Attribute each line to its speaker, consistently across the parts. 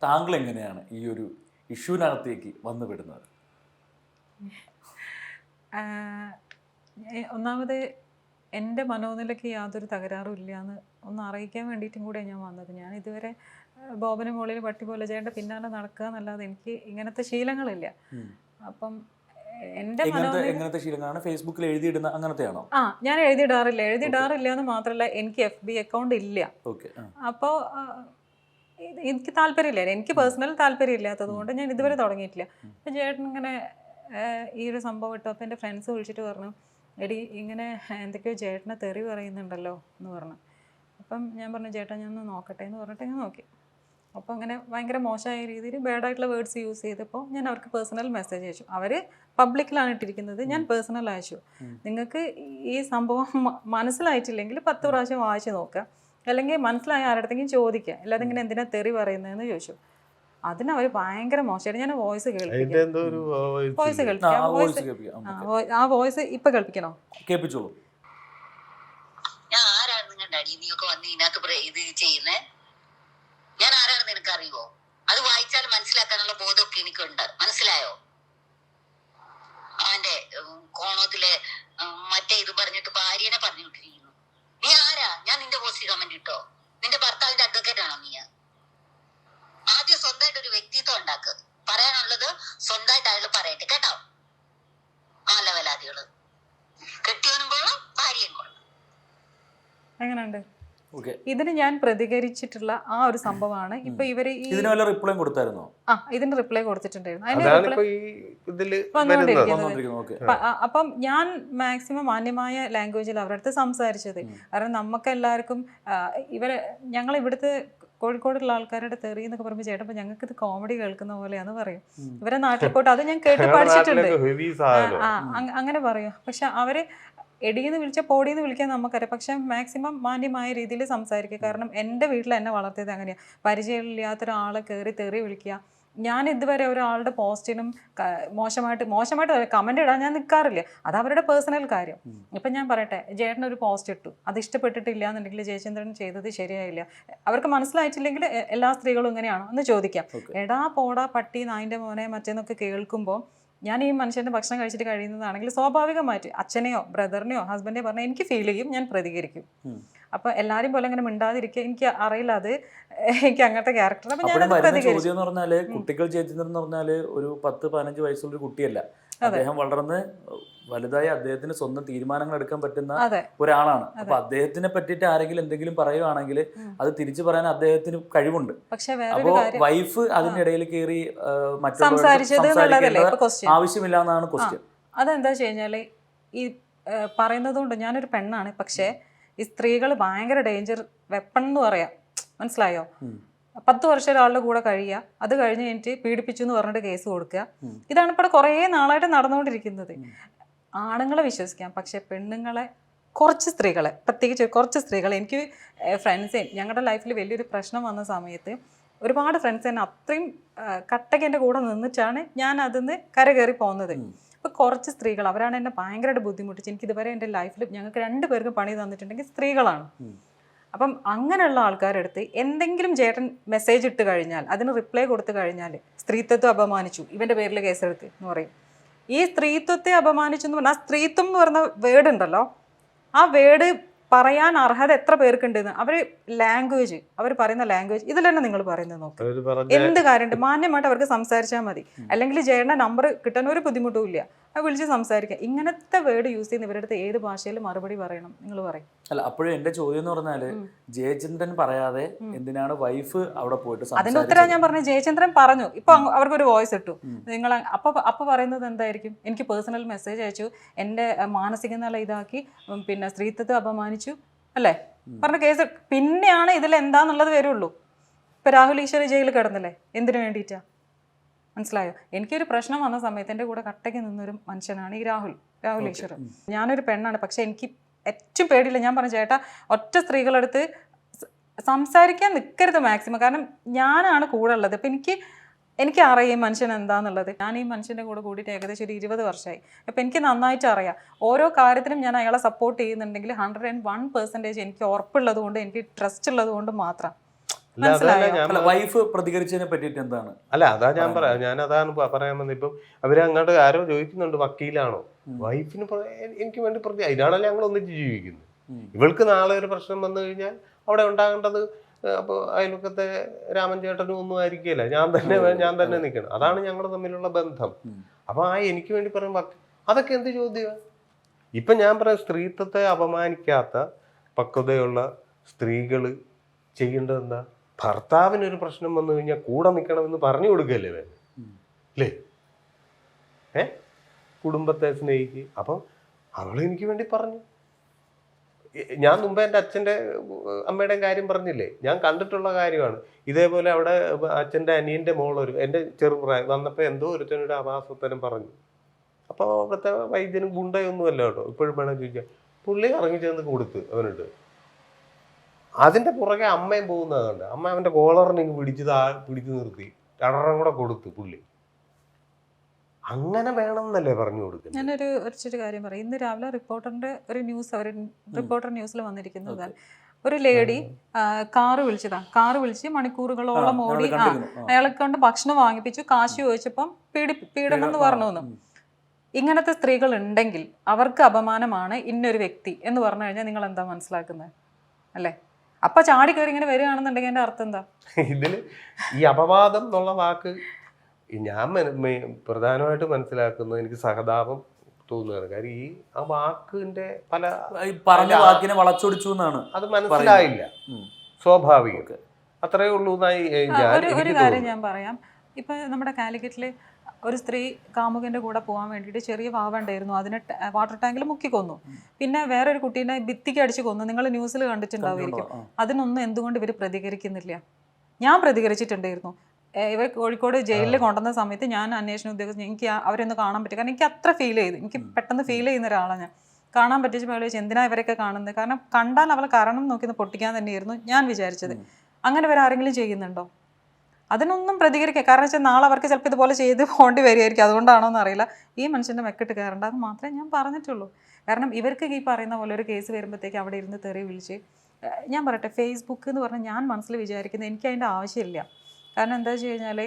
Speaker 1: താങ്കൾ എങ്ങനെയാണ് ഈ ഒരു ഇഷ്യൂവിനകത്തേക്ക് വന്നു വിടുന്നത്?
Speaker 2: ഒന്നാമത് എൻ്റെ മനോനിലയ്ക്ക് യാതൊരു തകരാറും ഇല്ല എന്ന് ഒന്ന് അറിയിക്കാൻ വേണ്ടിയിട്ടും കൂടെ ഞാൻ വന്നത്. ഞാൻ ഇതുവരെ ബോബന് മുകളിൽ പട്ടി പോലെ ചെയ്യേണ്ട പിന്നാലെ നടക്കുക എന്നല്ലാതെ എനിക്ക് ഇങ്ങനത്തെ ശീലങ്ങളില്ല. അപ്പം എൻ്റെ
Speaker 1: എങ്ങനത്തെ ശീലങ്ങളാണ്? ഫേസ്ബുക്കിൽ എഴുതിയിടുന്ന അങ്ങനത്തെയാണോ?
Speaker 2: ഞാൻ എഴുതിയിടാറില്ല എന്ന് മാത്രമല്ല എനിക്ക് FB അക്കൗണ്ട് ഇല്ല. അപ്പോൾ എനിക്ക് താല്പര്യമില്ല, എനിക്ക് പേഴ്സണൽ താല്പര്യമില്ലാത്തത് കൊണ്ട് ഞാൻ ഇതുവരെ തുടങ്ങിയിട്ടില്ല. അപ്പം ചേട്ടൻ ഇങ്ങനെ ഈ ഒരു സംഭവം ഇട്ടു. അപ്പോൾ എൻ്റെ ഫ്രണ്ട്സ് വിളിച്ചിട്ട് പറഞ്ഞു, എടി ഇങ്ങനെ എന്തൊക്കെയോ ചേട്ടനെ തെറി പറയുന്നുണ്ടല്ലോ എന്ന് പറഞ്ഞു. അപ്പം ഞാൻ പറഞ്ഞു, ചേട്ടാ ഞാൻ ഒന്ന് നോക്കട്ടെ എന്ന് പറഞ്ഞിട്ട് ഞാൻ നോക്കി. അപ്പോൾ അങ്ങനെ ഭയങ്കര മോശമായ രീതിയിൽ ബാഡായിട്ടുള്ള വേർഡ്സ് യൂസ് ചെയ്തപ്പോൾ ഞാൻ അവർക്ക് പേഴ്സണൽ മെസ്സേജ് അയച്ചു. അവർ പബ്ലിക്കിലാണ് ഇട്ടിരിക്കുന്നത്, ഞാൻ പേഴ്സണൽ അയച്ചു. നിങ്ങൾക്ക് ഈ സംഭവം മനസ്സിലായിട്ടില്ലെങ്കിൽ 10 പ്രാവശ്യം വായിച്ച് നോക്കുക, അല്ലെങ്കിൽ മനസ്സിലായ ആരുടെങ്കിലും ചോദിക്കുക, അല്ലാതെ ഇങ്ങനെ എന്തിനാ തെറി പറയുന്നതെന്ന് ചോദിച്ചു. അതിന് അവർ ഭയങ്കര മോശമായിട്ട് ഞാൻ വോയിസ് കേൾപ്പിക്കാം. ആ വോയിസ് ഇപ്പൊ കേൾപ്പിക്കണോ?
Speaker 1: കേൾപ്പിച്ചോളൂ.
Speaker 3: ഞാൻ ആരാണ് നിങ്ങളുടെ അടി നീയൊക്കെ വന്ന് ഇതിനകത്ത് ഇത് ചെയ്യുന്നേ? ഞാൻ ആരാണെന്ന് നിനക്ക് അറിയുമോ? അത് വായിച്ചാൽ മനസ്സിലാക്കാനുള്ള ബോധമൊക്കെ എനിക്കുണ്ട്, മനസ്സിലായോ? അവന്റെ കോണത്തിലെ മറ്റേ ഇത് പറഞ്ഞിട്ട് ഭാര്യനെ പറഞ്ഞു വിട്ടിരിക്കുന്നു. നീ ആരാ? ഞാൻ നിന്റെ പോസ്റ്റ് കമന്റ് ഇട്ടോ? നിന്റെ ഭർത്താവിന്റെ അഡ്വക്കേറ്റ് ആണോ നീ? ആദ്യം സ്വന്തമായിട്ട് ഒരു വ്യക്തിത്വം ഉണ്ടാക്ക്. പറയാനുള്ളത് സ്വന്തമായിട്ട് അയാൾ പറയട്ടെ, കേട്ടോ? ആ ലെവലാദികള് കെട്ടിയവനും കൊള്ളും, ഭാര്യയും കൊള്ളും.
Speaker 2: എങ്ങനെയുണ്ട്? ഇതിന് ഞാൻ പ്രതികരിച്ചിട്ടുള്ള ആ ഒരു സംഭവമാണ്. ഇപ്പൊ ഇവര്
Speaker 1: ഇതിന് റിപ്ലൈ കൊടുത്തായിരുന്നോ?
Speaker 2: ഇതിന് റിപ്ലൈ കൊടുത്തിട്ടുണ്ടായിരുന്നു. അപ്പം ഞാൻ മാക്സിമം മാന്യമായ ലാംഗ്വേജിൽ അവരുടെ അടുത്ത് സംസാരിച്ചത്. കാരണം നമുക്ക് എല്ലാവർക്കും ഞങ്ങൾ ഇവിടുത്തെ കോഴിക്കോടുള്ള ആൾക്കാരുടെ തെറി എന്നൊക്കെ പറയുമ്പോൾ ചേട്ടൻ ഞങ്ങൾക്ക് ഇത് കോമഡി കേൾക്കുന്ന പോലെയാന്ന് പറയും. ഇവരെ നാട്ടിൽ പോയിട്ട് അത് ഞാൻ കേട്ട് പഠിച്ചിട്ടുണ്ട്. അങ്ങനെ പറയും. പക്ഷെ അവര് എടിയെന്ന് വിളിച്ചാൽ പോടിയെന്ന് വിളിക്കാൻ നമുക്കറിയാം. പക്ഷെ മാക്സിമം മാന്യമായ രീതിയിൽ സംസാരിക്കുക. കാരണം എൻ്റെ വീട്ടിൽ എന്നെ വളർത്തിയത് അങ്ങനെയാണ്. പരിചയമില്ലാത്ത ഒരാളെ കയറി തെറി വിളിക്കുക. ഞാൻ ഇതുവരെ ഒരാളുടെ പോസ്റ്റിനും മോശമായിട്ട് കമൻ്റ് ഇടാൻ ഞാൻ നിൽക്കാറില്ല. അത് അവരുടെ പേഴ്സണൽ കാര്യം. ഇപ്പം ഞാൻ പറയട്ടെ, ചേട്ടനൊരു പോസ്റ്റ് ഇട്ടു, അത് ഇഷ്ടപ്പെട്ടിട്ടില്ല എന്നുണ്ടെങ്കിൽ ജയചന്ദ്രൻ ചെയ്തത് ശരിയായില്ല. അവർക്ക് മനസ്സിലായിട്ടില്ലെങ്കിൽ എല്ലാ സ്ത്രീകളും ഇങ്ങനെയാണോ എന്ന് ചോദിക്കാം. എടാ പോടാ പട്ടി നായിൻ്റെ മോനെ മറ്റേന്നൊക്കെ കേൾക്കുമ്പോൾ ഞാൻ ഈ മനുഷ്യൻ്റെ ഭക്ഷണം കഴിച്ചിട്ട് കഴിയുന്നതാണെങ്കിൽ സ്വാഭാവികമായിട്ട് അച്ഛനെയോ ബ്രദറിനെയോ ഹസ്ബൻഡിനെയോ പറഞ്ഞാൽ എനിക്ക് ഫീൽ ചെയ്യും, ഞാൻ പ്രതികരിക്കും. അപ്പൊ എല്ലാരും പോലെ അങ്ങനെ മിണ്ടാതിരിക്കുക എനിക്ക് അറിയില്ല, അത് എനിക്ക് അങ്ങനത്തെ ക്യാരക്ടർ. അപ്പൊ ഞാൻ
Speaker 1: ചോദ്യം എന്ന് പറഞ്ഞാല് കുട്ടികൾ ജയചന്ദ്രൻ എന്ന് പറഞ്ഞാല് ഒരു 10-15 വയസ്സുള്ള കുട്ടിയല്ല. അദ്ദേഹം വളർന്ന് വലുതായി അദ്ദേഹത്തിന് സ്വന്തം തീരുമാനങ്ങൾ എടുക്കാൻ പറ്റുന്ന ഒരാളാണ്. അപ്പൊ അദ്ദേഹത്തിനെ പറ്റിയിട്ട് ആരെങ്കിലും എന്തെങ്കിലും പറയുകയാണെങ്കിൽ അത് തിരിച്ചു പറയാൻ അദ്ദേഹത്തിന് കഴിവുണ്ട്. അപ്പോ വൈഫ് അതിനിടയിൽ കയറി ആവശ്യമില്ല എന്നാണ് ക്വസ്റ്റ്യൻ.
Speaker 2: അതെന്താ വെച്ച് കഴിഞ്ഞാല് ഈ പറയുന്നത് കൊണ്ട് ഞാനൊരു പെണ്ണാണ്, പക്ഷെ ഈ സ്ത്രീകൾ ഭയങ്കര ഡേഞ്ചർ വെപ്പൺ എന്ന് പറയാം. മനസ്സിലായോ? 10 വർഷം ഒരാളുടെ കൂടെ കഴിയുക, അത് കഴിഞ്ഞ് കഴിഞ്ഞിട്ട് പീഡിപ്പിച്ചു എന്ന് പറഞ്ഞിട്ട് കേസ് കൊടുക്കുക. ഇതാണ് ഇപ്പോൾ കുറേ നാളായിട്ട് നടന്നുകൊണ്ടിരിക്കുന്നത്. ആണുങ്ങളെ വിശ്വസിക്കാം, പക്ഷെ പെണ്ണുങ്ങളെ കുറച്ച് സ്ത്രീകളെ, പ്രത്യേകിച്ച് കുറച്ച് സ്ത്രീകളെ, എനിക്ക് ഫ്രണ്ട്സ് ഞങ്ങളുടെ ലൈഫിൽ വലിയൊരു പ്രശ്നം വന്ന സമയത്ത് ഒരുപാട് ഫ്രണ്ട്സ് തന്നെ അത്രയും കട്ടയ്ക്ക് എൻ്റെ കൂടെ നിന്നിട്ടാണ് ഞാൻ അതിന്ന് കരകയറി പോകുന്നത്. അപ്പോൾ കുറച്ച് സ്ത്രീകൾ അവരാണ് എന്നെ ഭയങ്കരമായിട്ട് ബുദ്ധിമുട്ടിച്ച്. എനിക്ക് ഇതുവരെ എൻ്റെ ലൈഫിൽ ഞങ്ങൾക്ക് 2 പേർക്കും പണി തന്നിട്ടുണ്ടെങ്കിൽ സ്ത്രീകളാണ്. അപ്പം അങ്ങനെയുള്ള ആൾക്കാരെടുത്ത് എന്തെങ്കിലും ചേട്ടൻ മെസ്സേജ് ഇട്ട് കഴിഞ്ഞാൽ അതിന് റിപ്ലൈ കൊടുത്തു കഴിഞ്ഞാൽ സ്ത്രീത്വത്തെ അപമാനിച്ചു, ഇവൻ്റെ പേരിൽ കേസെടുത്ത് എന്ന് പറയും. ഈ സ്ത്രീത്വത്തെ അപമാനിച്ചു എന്ന് പറഞ്ഞാൽ ആ സ്ത്രീത്വം എന്ന് പറയുന്ന വേർഡ് ഉണ്ടല്ലോ, ആ വേർഡ് പറയാൻ അർഹത എത്ര പേർക്കുണ്ടെന്ന് അവർ പറയുന്ന ലാംഗ്വേജ് ഇതിൽ തന്നെ നിങ്ങൾ പറയുന്നത് നോക്ക്. എന്ത് കാര്യമുണ്ട്? മാന്യമായിട്ട് അവർക്ക് സംസാരിച്ചാൽ മതി. അല്ലെങ്കിൽ ചേട്ടൻ്റെ നമ്പർ കിട്ടാൻ ഒരു ബുദ്ധിമുട്ടും ഇല്ല, അത് വിളിച്ച് സംസാരിക്കാം. ഇങ്ങനത്തെ വേർഡ് യൂസ് ചെയ്യുന്ന ഇവരുടെ അടുത്ത് ഏത് ഭാഷയിൽ മറുപടി പറയണം നിങ്ങൾ പറയും?
Speaker 1: അല്ല, അപ്പോഴും എന്റെ ചോദ്യം എന്ന് പറഞ്ഞാല് ജയചന്ദ്രൻ പറയാതെ എന്തിനാണ് വൈഫ് അവിടെ പോയിട്ട്?
Speaker 2: അതിന്റെ ഉത്തരം ഞാൻ പറഞ്ഞു. ജയചന്ദ്രൻ പറഞ്ഞു, ഇപ്പൊ അവർക്കൊരു വോയിസ് ഇട്ടു, നിങ്ങൾ അപ്പൊ പറയുന്നത് എന്തായിരിക്കും? എനിക്ക് പേഴ്സണൽ മെസ്സേജ് അയച്ചു, എന്റെ മാനസിക നില ഇതാക്കി, പിന്നെ സ്ത്രീത്വത്തെ അപമാനിച്ചു അല്ലേ പറഞ്ഞ കേസ്. പിന്നെയാണ് ഇതിൽ എന്താന്നുള്ളത് വരുള്ളൂ. ഇപ്പൊ രാഹുൽ ഈശ്വർ ജയിലിൽ കിടന്നില്ലേ, എന്തിനു വേണ്ടിയിട്ടാ? മനസ്സിലായോ? എനിക്കൊരു പ്രശ്നം വന്ന സമയത്ത് എൻ്റെ കൂടെ കട്ടയ്ക്ക് നിന്നൊരു മനുഷ്യനാണ് ഈ രാഹുൽ ഈശ്വർ. ഞാനൊരു പെണ്ണാണ്, പക്ഷെ എനിക്ക് ഏറ്റവും പേടിയില്ല. ഞാൻ പറഞ്ഞു, ചേട്ടാ ഒറ്റ സ്ത്രീകളെടുത്ത് സംസാരിക്കാൻ നിൽക്കരുത് മാക്സിമം. കാരണം ഞാനാണ് കൂടെ ഉള്ളത്. അപ്പം എനിക്ക് അറിയാം മനുഷ്യൻ എന്താണെന്നുള്ളത്. ഞാൻ ഈ മനുഷ്യൻ്റെ കൂടെ കൂടിയിട്ട് ഏകദേശം ഒരു 20 വർഷമായി. അപ്പം എനിക്ക് നന്നായിട്ട് അറിയാം. ഓരോ കാര്യത്തിനും ഞാൻ അയാളെ സപ്പോർട്ട് ചെയ്യുന്നുണ്ടെങ്കിൽ 101% എനിക്ക് ഉറപ്പുള്ളത് കൊണ്ട്, എനിക്ക് ട്രസ്റ്റ് ഉള്ളത് കൊണ്ട് മാത്രം. മനസ്സിലായോ?
Speaker 1: അല്ല, വൈഫ് പ്രതികരിച്ചതിനെ പറ്റിയിട്ട് എന്താണ്?
Speaker 4: അല്ല, അതാ ഞാൻ പറയാം, ഞാൻ അതാണ് പറയാൻ വന്നത്. ഇപ്പം അവരങ്ങോട്ട് ആരോ ചോദിക്കുന്നുണ്ട് വക്കീലാണോ, വൈഫിന് എനിക്ക് വേണ്ടി അതിനാണല്ലോ ഞങ്ങൾ ഒന്നിച്ച് ജീവിക്കുന്നത്. ഇവൾക്ക് നാളെ ഒരു പ്രശ്നം വന്നു കഴിഞ്ഞാൽ അവിടെ ഉണ്ടാകേണ്ടത് അപ്പോൾ അയൽവക്കത്തെ രാമൻ ചേട്ടനും ഒന്നും ആയിരിക്കില്ല, ഞാൻ തന്നെ നിൽക്കണം. അതാണ് ഞങ്ങൾ തമ്മിലുള്ള ബന്ധം. അപ്പൊ എനിക്ക് വേണ്ടി പറയും അതൊക്കെ എന്ത് ചോദ്യമാണ്? ഇപ്പൊ ഞാൻ പറയാം, സ്ത്രീത്വത്തെ അപമാനിക്കാത്ത പക്വതയുള്ള സ്ത്രീകൾ ചെയ്യേണ്ടത് എന്താ? ഭർത്താവിനൊരു പ്രശ്നം വന്നു കഴിഞ്ഞാൽ കൂടെ നിൽക്കണമെന്ന് പറഞ്ഞു കൊടുക്കല്ലേ വേണ്ട അല്ലേ? കുടുംബത്തെ സ്നേഹിക്കുക. അപ്പം അവൾ എനിക്ക് വേണ്ടി പറഞ്ഞു. ഞാൻ മുമ്പേ എൻ്റെ അച്ഛൻ്റെ അമ്മയുടെയും കാര്യം പറഞ്ഞില്ലേ, ഞാൻ കണ്ടിട്ടുള്ള കാര്യമാണ്. ഇതേപോലെ അവിടെ അച്ഛൻ്റെ അനിയൻ്റെ മോളൊരു എൻ്റെ ചെറുപ്രായം വന്നപ്പോൾ എന്തോ ഒരുത്തനൊരു അപാസത്തരം പറഞ്ഞു. അപ്പോൾ അവിടുത്തെ വൈദ്യനും ഗുണ്ടയൊന്നുമല്ല കേട്ടോ, ഇപ്പോഴും വേണം ചോദിക്കാം. പുള്ളി ഇറങ്ങി ചെന്ന് കൊടുത്ത് അവനിട്ട്. അതിൻ്റെ പുറകെ അമ്മയും പോകുന്നതുകൊണ്ട് അമ്മ അവൻ്റെ കോളറിനെ പിടിച്ചു നിർത്തി രണ്ടെണ്ണം കൂടെ കൊടുത്തു പുള്ളി. അങ്ങനെ വേണം എന്നല്ലേ പറഞ്ഞു കൊടുക്കുന്നത്.
Speaker 2: ഞാനൊരു ചെറിയ കാര്യം പറയാം. ഇന്ന് രാവിലെ റിപ്പോർട്ടറിന്റെ ഒരു ന്യൂസ്, റിപ്പോർട്ടർ ന്യൂസിൽ വന്നിരിക്കുന്നത്, ഒരു ലേഡി കാറ് വിളിച്ച് മണിക്കൂറുകളോളം ഓടി അയാളെ കൊണ്ട് ഭക്ഷണം വാങ്ങിപ്പിച്ചു, കാശ് ചോദിച്ചപ്പം പീഡനം എന്ന് പറഞ്ഞു. ഇങ്ങനത്തെ സ്ത്രീകൾ ഉണ്ടെങ്കിൽ അവർക്ക് അപമാനമാണ് ഇന്നൊരു വ്യക്തി എന്ന് പറഞ്ഞു കഴിഞ്ഞാൽ നിങ്ങൾ എന്താ മനസ്സിലാക്കുന്നത്? അല്ലേ? അപ്പൊ ചാടി കയറി ഇങ്ങനെ വരികയാണെന്നുണ്ടെങ്കിൽ എന്റെ അർത്ഥം എന്താ?
Speaker 4: ഇതില് ഈ അപവാദം എന്നുള്ള വാക്ക് ഞാൻ പ്രധാനമായിട്ട് മനസ്സിലാക്കുന്നത് എനിക്ക് സഹതാപം തോന്നുകയാണ്. കാര്യം ഈ ആ വാക്കിന്റെ പല
Speaker 1: പറഞ്ഞ വാക്കിനെ വളച്ചൊടിച്ചു എന്നാണ്.
Speaker 4: അത് മനസ്സിലായില്ല, സ്വാഭാവികം, അത്രയേ ഉള്ളൂ.
Speaker 2: ഒരു കാര്യം ഞാൻ പറയാം. ഇപ്പൊ നമ്മുടെ കാലിക്കറ്റില് ഒരു സ്ത്രീ കാമുകന്റെ കൂടെ പോകാൻ വേണ്ടിയിട്ട് ചെറിയ വാവ ഉണ്ടായിരുന്നു, അതിനെ വാട്ടർ ടാങ്കിൽ മുക്കി കൊന്നു. പിന്നെ വേറൊരു കുട്ടീനെ ഭിത്തിക്ക് അടിച്ച് കൊന്നു. നിങ്ങൾ ന്യൂസിൽ കണ്ടിട്ടുണ്ടാവുമായിരിക്കും. അതിനൊന്നും എന്തുകൊണ്ട് ഇവർ പ്രതികരിക്കുന്നില്ല? ഞാൻ പ്രതികരിച്ചിട്ടുണ്ടായിരുന്നു. ഇവർ കോഴിക്കോട് ജയിലിൽ കൊണ്ടുവന്ന സമയത്ത് ഞാൻ അന്വേഷണ ഉദ്യോഗസ്ഥൻ, എനിക്ക് അവരൊന്ന് കാണാൻ പറ്റും. കാരണം എനിക്ക് അത്ര ഫീൽ ചെയ്തു, എനിക്ക് പെട്ടെന്ന് ഫീൽ ചെയ്യുന്ന ഒരാളാണ് ഞാൻ. കാണാൻ പറ്റിച്ചപ്പോൾ ചോദിച്ചു എന്തിനാ ഇവരൊക്കെ കാണുന്നത്? കാരണം കണ്ടാൽ അവളെ കാരണം നോക്കി പൊട്ടിക്കാൻ തന്നെയായിരുന്നു ഞാൻ വിചാരിച്ചത്. അങ്ങനെ ഇവർ ആരെങ്കിലും ചെയ്യുന്നുണ്ടോ? അതിനൊന്നും പ്രതികരിക്കുക. കാരണം വെച്ചാൽ നാളെ അവർക്ക് ചിലപ്പോൾ ഇതുപോലെ ചെയ്ത് പോകേണ്ടി വരികയായിരിക്കും. അതുകൊണ്ടാണോ എന്നറിയില്ല. ഈ മനുഷ്യൻ്റെ മെക്കിട്ട് കയറേണ്ട, അത് മാത്രമേ ഞാൻ പറഞ്ഞിട്ടുള്ളൂ. കാരണം ഇവർക്ക് ഈ പറയുന്ന പോലെ ഒരു കേസ് വരുമ്പോഴത്തേക്ക് അവിടെ ഇരുന്ന് തെറി വിളിച്ച്, ഞാൻ പറയട്ടെ, ഫേസ്ബുക്ക് എന്ന് പറഞ്ഞാൽ ഞാൻ മനസ്സിൽ വിചാരിക്കുന്നത് എനിക്ക് അതിൻ്റെ ആവശ്യമില്ല. കാരണം എന്താ വെച്ച് കഴിഞ്ഞാൽ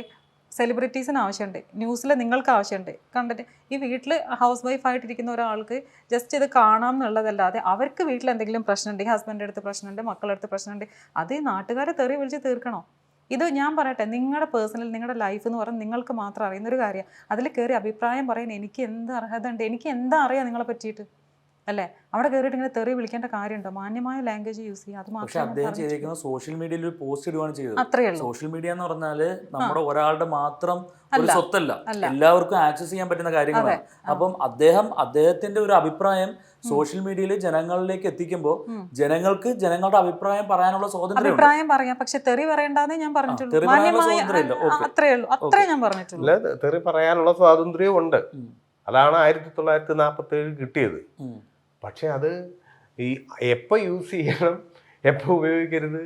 Speaker 2: സെലിബ്രിറ്റീസിന് ആവശ്യമുണ്ട്, ന്യൂസിൽ നിങ്ങൾക്ക് ആവശ്യമുണ്ട് കണ്ടിട്ട്. ഈ വീട്ടിൽ ഹൗസ് വൈഫായിട്ടിരിക്കുന്ന ഒരാൾക്ക് ജസ്റ്റ് ഇത് കാണാം എന്നുള്ളതല്ലാതെ അവർക്ക് വീട്ടിൽ എന്തെങ്കിലും പ്രശ്നമുണ്ടെങ്കിൽ, ഹസ്ബൻഡിൻ്റെ അടുത്ത് പ്രശ്നമുണ്ട്, മക്കളുടെ അടുത്ത് പ്രശ്നമുണ്ട്, അത് നാട്ടുകാരെ തെറി വിളിച്ച് തീർക്കണോ? ഇത് ഞാൻ പറയട്ടെ, നിങ്ങളുടെ പേഴ്സണൽ, നിങ്ങളുടെ ലൈഫ് എന്ന് പറഞ്ഞാൽ നിങ്ങൾക്ക് മാത്രം അറിയുന്നൊരു കാര്യം. അതിൽ കയറി അഭിപ്രായം പറയാൻ എനിക്ക് എന്ത് അർഹത ഉണ്ട്? എനിക്ക് എന്താ അറിയാം നിങ്ങളെ പറ്റിയിട്ട്? അല്ലേ? അവിടെ കയറിയിട്ട് ഇങ്ങനെ തെറി വിളിക്കേണ്ട കാര്യമുണ്ടോ? മാന്യമായ ലാംഗ്വേജ് യൂസ് ചെയ്യുക, അത് മാത്രമേ.
Speaker 1: അദ്ദേഹം ചെയ്തിരിക്കുന്നത് സോഷ്യൽ മീഡിയയിൽ ഒരു പോസ്റ്റ് ഇടുകയാണ് ചെയ്തത്.
Speaker 2: അത്രയേ ഉള്ളൂ.
Speaker 1: സോഷ്യൽ മീഡിയ എന്ന് പറഞ്ഞാൽ നമ്മുടെ ഒരാളുടെ മാത്രം ഒരു സ്വത്തല്ല, എല്ലാവർക്കും ആക്സസ് ചെയ്യാൻ പറ്റുന്ന കാര്യങ്ങളാണ്. അപ്പം അദ്ദേഹത്തിന്റെ ഒരു അഭിപ്രായം സോഷ്യൽ മീഡിയയിൽ ജനങ്ങളിലേക്ക് എത്തിക്കുമ്പോൾ ജനങ്ങൾക്ക് ജനങ്ങളുടെ അഭിപ്രായം പറയാനുള്ള സ്വാതന്ത്ര്യം,
Speaker 2: അഭിപ്രായം പറയാം, പക്ഷെ തെറി പറയണ്ടെന്നേ ഞാൻ പറഞ്ഞിട്ടുള്ളൂ. അത്രേ ഉള്ളൂ, അത്രേ ഞാൻ പറഞ്ഞിട്ടുള്ളൂ.
Speaker 4: തെറി പറയാനുള്ള സ്വാതന്ത്ര്യം ഉണ്ട്. അതാണ് 1947 കിട്ടിയത്. പക്ഷെ അത് ഈ എപ്പോൾ യൂസ് ചെയ്യണം, എപ്പോൾ ഉപയോഗിക്കരുത്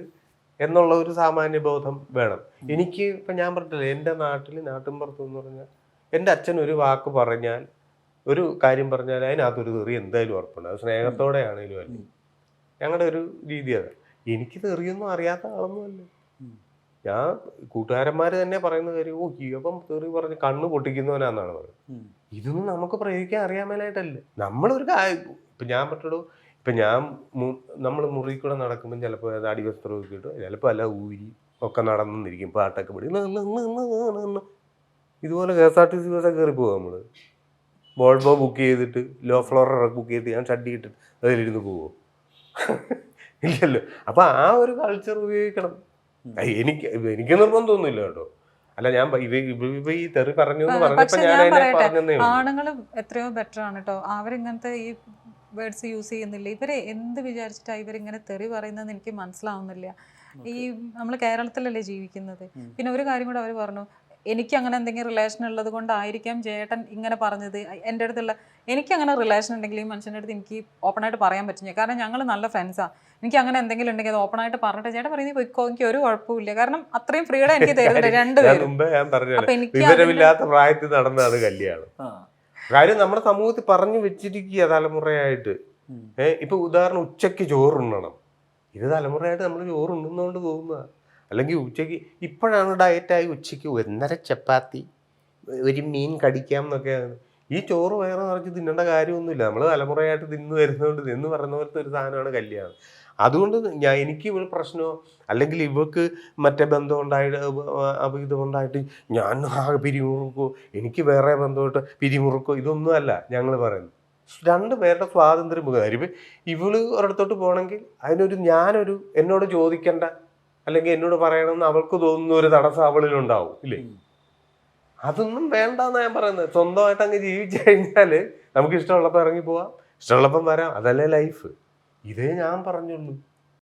Speaker 4: എന്നുള്ള ഒരു സാമാന്യ ബോധം വേണം. എനിക്ക് ഇപ്പം ഞാൻ പറഞ്ഞിട്ടില്ല, എൻ്റെ നാട്ടിൻപുറത്ത് എന്ന് പറഞ്ഞാൽ എൻ്റെ അച്ഛൻ ഒരു വാക്ക് പറഞ്ഞാൽ, ഒരു കാര്യം പറഞ്ഞാൽ അതിനകത്തൊരു തെറി എന്തായാലും ഉറപ്പുണ്ട്. അത് സ്നേഹത്തോടെ ആണെങ്കിലും അല്ല. ഞങ്ങളുടെ ഒരു രീതി അതാണ്. എനിക്ക് തെറിയൊന്നും അറിയാത്ത ആളൊന്നുമല്ല ഞാൻ. കൂട്ടുകാരന്മാർ തന്നെ പറയുന്ന കാര്യം, അപ്പം തെറി പറഞ്ഞ് കണ്ണ് പൊട്ടിക്കുന്നവനാന്നാണ് പറയുന്നത്. ഇതൊന്നും നമുക്ക് പ്രയോഗിക്കാൻ അറിയാൻ മേലായിട്ടല്ല. നമ്മളൊരു ഇപ്പം ഞാൻ പറഞ്ഞിട്ടുള്ളൂ, ഇപ്പം നമ്മൾ മുറിയിൽ കൂടെ നടക്കുമ്പോൾ ചിലപ്പോൾ അത് അടിവസ്ത്രമൊക്കെ ഇട്ടു, ചിലപ്പോൾ അല്ല ഊരി ഒക്കെ നടന്നിരിക്കും, പാട്ടൊക്കെ പാടി ഇതുപോലെ KSRTC ബസ്സൊക്കെ കയറി പോവാം. നമ്മൾ വോൾവോ ബുക്ക് ചെയ്തിട്ട്, ലോ ഫ്ലോറൊക്കെ ബുക്ക് ചെയ്തിട്ട് ഞാൻ ഷഡ്ഡി ഇട്ടിട്ട് അതിലിരുന്ന് പോവോ? ഇല്ലല്ലോ. അപ്പം ആ ഒരു കൾച്ചർ ഉപയോഗിക്കണം. എനിക്ക് നിർബന്ധമൊന്നുമില്ല കേട്ടോ. അല്ല, ഞാൻ ഈ തെറി പറഞ്ഞു എന്ന് പറഞ്ഞപ്പോൾ ഞാൻ പറഞ്ഞതേ ഉള്ളൂ.
Speaker 2: ആണുങ്ങൾ എത്രയോ ബെറ്റർ ആണ് കേട്ടോ. അവരിങ്ങനത്തെ ഈ വേർഡ്സ് യൂസ് ചെയ്യുന്നില്ല. ഇവരെ എന്ത് വിചാരിച്ചിട്ടാണ് ഇവരിങ്ങനെ തെറി പറയുന്നതെന്ന് എനിക്ക് മനസ്സിലാവുന്നില്ല. ഈ നമ്മൾ കേരളത്തിലല്ലേ ജീവിക്കുന്നത്. പിന്നെ ഒരു കാര്യം കൂടെ അവർ പറഞ്ഞു, എനിക്ക് അങ്ങനെ എന്തെങ്കിലും റിലേഷൻ ഉള്ളത് കൊണ്ടായിരിക്കാം ചേട്ടൻ ഇങ്ങനെ പറഞ്ഞത്. എൻ്റെ അടുത്തുള്ള എനിക്ക് അങ്ങനെ റിലേഷൻ ഉണ്ടെങ്കിൽ ഈ മനുഷ്യൻ്റെ അടുത്ത് എനിക്ക് ഓപ്പണായിട്ട് പറയാൻ പറ്റില്ല. കാരണം ഞങ്ങൾ നല്ല ഫ്രണ്ട്സാണ്. എനിക്ക് അങ്ങനെ എന്തെങ്കിലും ഉണ്ടെങ്കിൽ അത് ഓപ്പണായിട്ട് പറഞ്ഞിട്ട് ചേട്ടൻ പറയുന്നത് പോയിക്കോ, എനിക്ക് ഒരു കുഴപ്പമില്ല. കാരണം അത്രയും ഫ്രീഡം എനിക്ക് തരുന്നുണ്ട് രണ്ടുപേരും. അപ്പൊ എനിക്ക്
Speaker 4: പ്രായത്തിൽ നടന്നതാണ് കല്യാണം. കാര്യം നമ്മുടെ സമൂഹത്തിൽ പറഞ്ഞു വെച്ചിരിക്കുക തലമുറയായിട്ട്. ഇപ്പൊ ഉദാഹരണം, ഉച്ചയ്ക്ക് ചോറുണ്ണണം. ഇത് തലമുറയായിട്ട് നമ്മൾ ചോറുണ്ണുന്നതുകൊണ്ട് തോന്നുക. അല്ലെങ്കിൽ ഉച്ചയ്ക്ക് ഇപ്പോഴാണ് ഡയറ്റായി ഉച്ചയ്ക്ക് 1.5 ചപ്പാത്തി, ഒരു മീൻ കടിക്കാം എന്നൊക്കെയാണ്. ഈ ചോറ് വയറ് നിറച്ച് തിന്നേണ്ട കാര്യമൊന്നുമില്ല. നമ്മൾ തലമുറയായിട്ട് തിന്നു വരുന്നതുകൊണ്ട് നിന്ന് പറയുന്ന പോലത്തെ ഒരു സാധനമാണ് കല്യാണം. അതുകൊണ്ട് എനിക്ക് ഇവൾ പ്രശ്നമോ അല്ലെങ്കിൽ ഇവൾക്ക് മറ്റേ ബന്ധം ഉണ്ടായിട്ട് ഇതുകൊണ്ടായിട്ട് ഞാൻ ആകെ പിരിമുറുക്കോ, എനിക്ക് വേറെ ബന്ധമായിട്ട് പിരിമുറുക്കോ, ഇതൊന്നുമല്ല ഞങ്ങൾ പറയുന്നത്. 2 പേരുടെ സ്വാതന്ത്ര്യം കാര്യം. ഇവള് ഒരിടത്തോട്ട് പോകണമെങ്കിൽ ഞാനൊരു എന്നോട് ചോദിക്കേണ്ട അല്ലെങ്കിൽ എന്നോട് പറയണമെന്ന് അവൾക്ക് തോന്നുന്ന ഒരു തടസ്സം അവളിലുണ്ടാവും ഇല്ലേ? അതൊന്നും വേണ്ടെന്ന് ഞാൻ പറയുന്നത്. സ്വന്തമായിട്ട് അങ്ങ് ജീവിച്ചു കഴിഞ്ഞാൽ നമുക്ക് ഇഷ്ടമുള്ളപ്പോൾ ഇറങ്ങി പോവാം, ഇഷ്ടമുള്ളപ്പം വരാം, അതല്ലേ ലൈഫ്. ഇതേ ഞാൻ പറഞ്ഞുള്ളൂ.